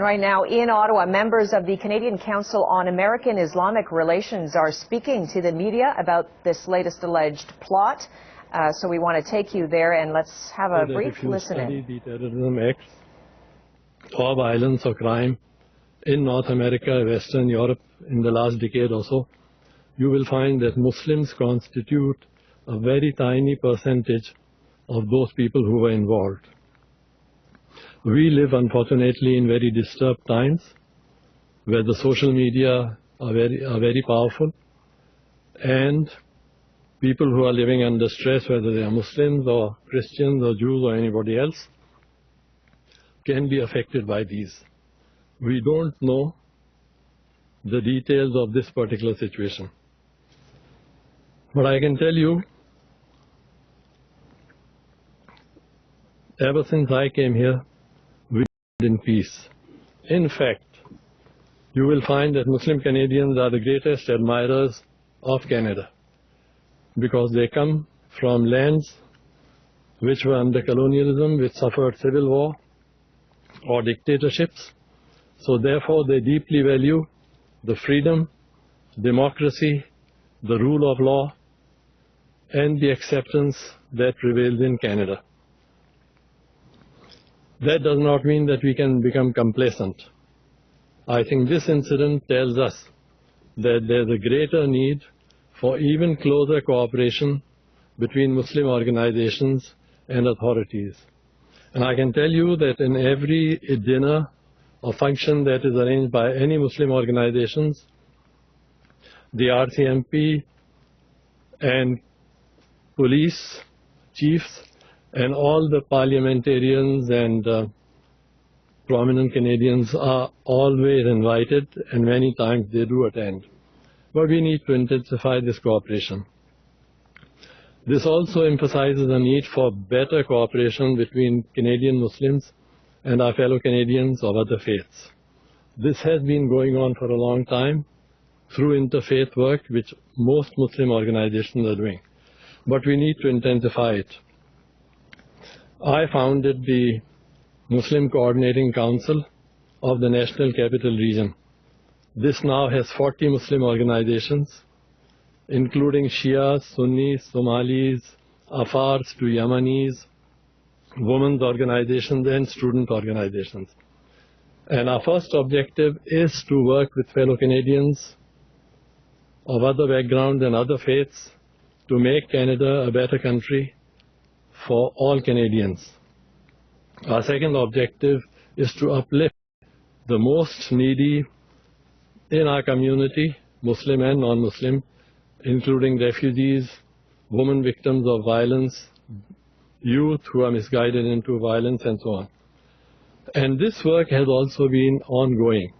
right now in Ottawa, members of the Canadian Council on American-Islamic Relations are speaking to the media about this latest alleged plot. So we want to take you there and let's have a brief listen in. If you study the terrorism acts or violence or crime in North America, Western Europe in the last decade or so, you will find that Muslims constitute a very tiny percentage of those people who were involved. We live, unfortunately, in very disturbed times where the social media are very powerful, and people who are living under stress, whether they are Muslims or Christians or Jews or anybody else, can be affected by these. We don't know the details of this particular situation. But I can tell you, ever since I came here, we lived in peace. In fact, you will find that Muslim Canadians are the greatest admirers of Canada because they come from lands which were under colonialism, which suffered civil war or dictatorships. So therefore, they deeply value the freedom, democracy, the rule of law, and the acceptance that prevails in Canada. That does not mean that we can become complacent. I think this incident tells us that there's a greater need for even closer cooperation between Muslim organizations and authorities. And I can tell you that in every dinner or function that is arranged by any Muslim organizations, the RCMP and police chiefs and all the parliamentarians and prominent Canadians are always invited, and many times they do attend. But we need to intensify this cooperation. This also emphasizes the need for better cooperation between Canadian Muslims and our fellow Canadians of other faiths. This has been going on for a long time through interfaith work, which most Muslim organizations are doing. But we need to intensify it. I founded the Muslim Coordinating Council of the National Capital Region. This now has 40 Muslim organizations, including Shias, Sunnis, Somalis, Afars to Yemenis, women's organizations and student organizations. And our first objective is to work with fellow Canadians of other backgrounds and other faiths to make Canada a better country for all Canadians. Our second objective is to uplift the most needy in our community, Muslim and non-Muslim, including refugees, women victims of violence, youth who are misguided into violence, and so on. And this work has also been ongoing.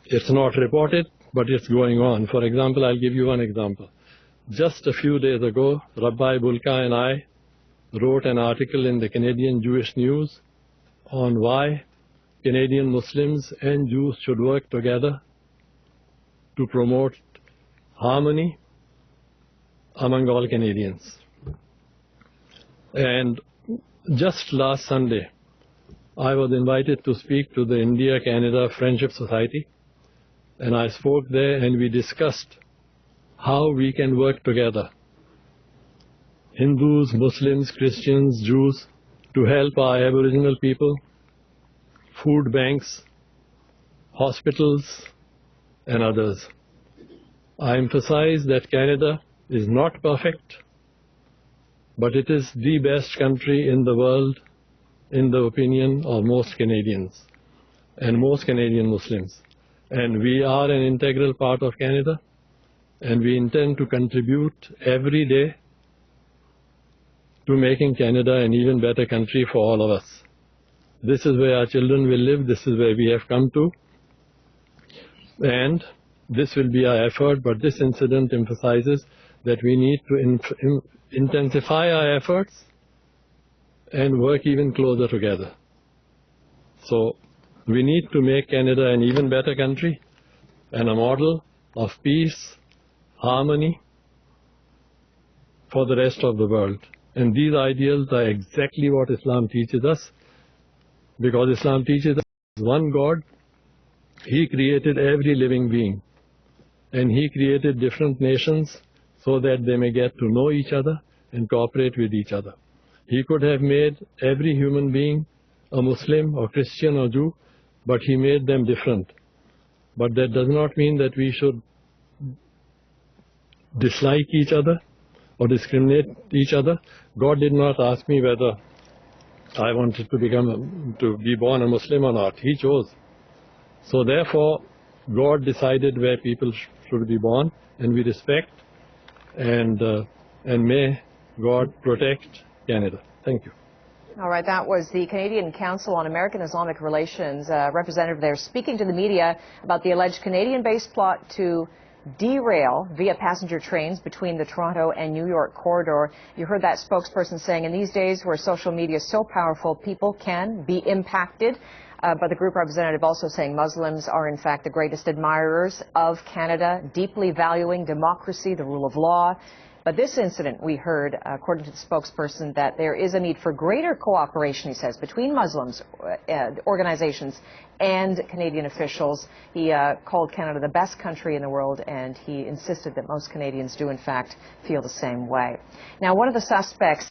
It's not reported, but it's going on. For example, I'll give you one example. Just a few days ago, Rabbi Bulka and I wrote an article in the Canadian Jewish News on why Canadian Muslims and Jews should work together to promote harmony among all Canadians. And just last Sunday, I was invited to speak to the India-Canada Friendship Society, and I spoke there and we discussed how we can work together, Hindus, Muslims, Christians, Jews, to help our Aboriginal people, food banks, hospitals, and others. I emphasize that Canada is not perfect, but it is the best country in the world in the opinion of most Canadians and most Canadian Muslims. And we are an integral part of Canada, and we intend to contribute every day to making Canada an even better country for all of us. This is where our children will live, this is where we have come to, and this will be our effort, but this incident emphasizes that we need to intensify our efforts and work even closer together. So we need to make Canada an even better country and a model of peace, harmony for the rest of the world. And these ideals are exactly what Islam teaches us. because Islam teaches us one God. He created every living being, and He created different nations so that they may get to know each other and cooperate with each other. He could have made every human being a Muslim or Christian or Jew, but He made them different. But that does not mean that we should dislike each other or discriminate each other. God did not ask me whether I wanted to be born a Muslim or not. He chose. So therefore, God decided where people should be born, and we respect, and may God protect Canada. Thank you. All right, that was the Canadian Council on American-Islamic Relations representative there speaking to the media about the alleged Canadian-based plot to derail via passenger trains between the Toronto and New York corridor. You heard that spokesperson saying in these days where social media is so powerful, people can be impacted. But the group representative also saying Muslims are in fact the greatest admirers of Canada, deeply valuing democracy, the rule of law. But this incident, we heard, according to the spokesperson, that there is a need for greater cooperation, he says, between Muslims organizations and Canadian officials. He called Canada the best country in the world, and he insisted that most Canadians do, in fact, feel the same way. Now, one of the suspects